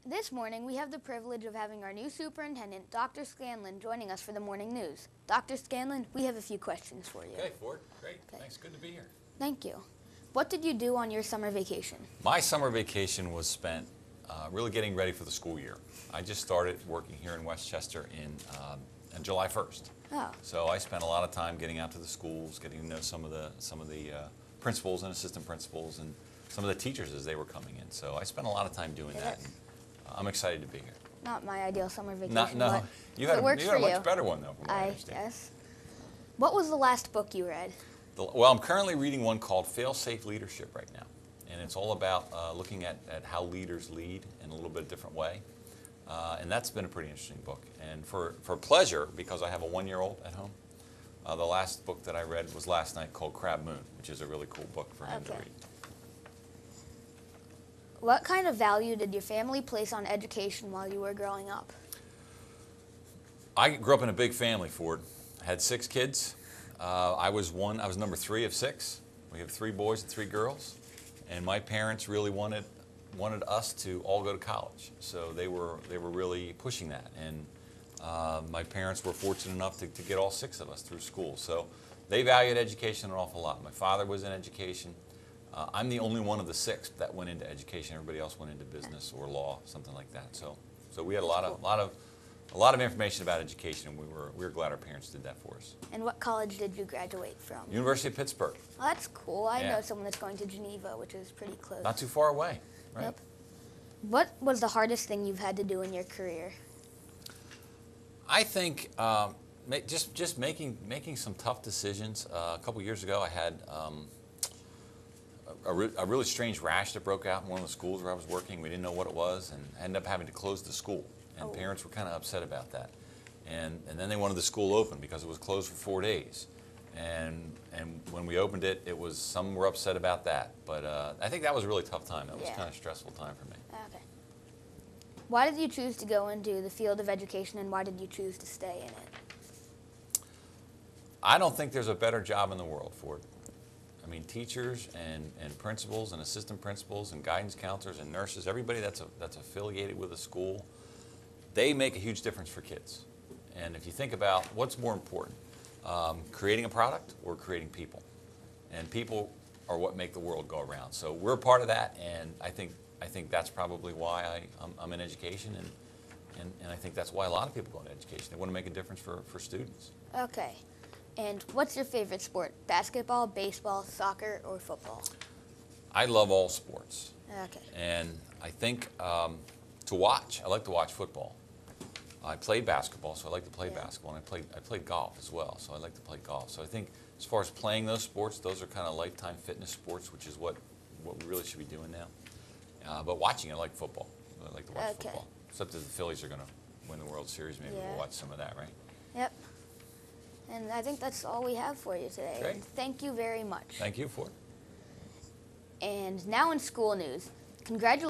This morning, we have the privilege of having our new superintendent, Dr. Scanlon, joining us for the morning news. Dr. Scanlon, we have a few questions for you. Okay, Ford. Great. Okay. Thanks. Good to be here. Thank you. What did you do on your summer vacation? My summer vacation was spent really getting ready for the school year. I just started working here in Westchester on July 1st. Oh. So I spent a lot of time getting out to the schools, getting to know some of the principals and assistant principals and some of the teachers as they were coming in. So I spent a lot of time doing that. And, I'm excited to be here. Not my ideal summer vacation. No, but you had a much better one though. From what I understand. guess. What was the last book you read? Well, I'm currently reading one called Fail-Safe Leadership right now. And it's all about looking at how leaders lead in a little bit different way. And that's been a pretty interesting book. And for pleasure, because I have a one-year-old at home, the last book that I read was last night called Crab Moon, which is a really cool book for him to read. What kind of value did your family place on education while you were growing up? I grew up in a big family, Ford. I had 6 kids. I was number 3 of 6. We have 3 boys and 3 girls. And my parents really wanted us to all go to college. So they were really pushing that. And my parents were fortunate enough to get all 6 of us through school. So they valued education an awful lot. My father was in education. I'm the only one of the 6 that went into education. Everybody else went into business or law, something like that. So we had a lot of information about education, and we were glad our parents did that for us. And what college did you graduate from? University of Pittsburgh. Oh, that's cool. I know someone that's going to Geneva, which is pretty close. Not too far away, right? Yep. What was the hardest thing you've had to do in your career? I think just making some tough decisions. A couple years ago, I had a really strange rash that broke out in one of the schools where I was working. We didn't know what it was, and ended up having to close the school. And parents were kind of upset about that. And then they wanted the school open because it was closed for 4 days. And when we opened it, some were upset about that. But I think that was a really tough time. That was kind of a stressful time for me. Okay. Why did you choose to go into the field of education, and why did you choose to stay in it? I don't think there's a better job in the world for it. I mean, teachers and principals and assistant principals and guidance counselors and nurses, everybody that's affiliated with a school, they make a huge difference for kids. And if you think about what's more important, creating a product or creating people, and people are what make the world go around. So we're part of that, and I think that's probably why I'm in education, and I think that's why a lot of people go into education. They want to make a difference for students. Okay. And what's your favorite sport? Basketball, baseball, soccer, or football? I love all sports. Okay. And I think to watch, I like to watch football. I played basketball, so I like to play basketball. And I played golf as well, so I like to play golf. So I think as far as playing those sports, those are kind of lifetime fitness sports, which is what we really should be doing now. But watching, I like football. I like to watch football. Except that the Phillies are going to win the World Series. Maybe we'll watch some of that, right? Yep. And I think that's all we have for you today. Great. Thank you very much. Thank you, Ford. And now in school news, congratulations.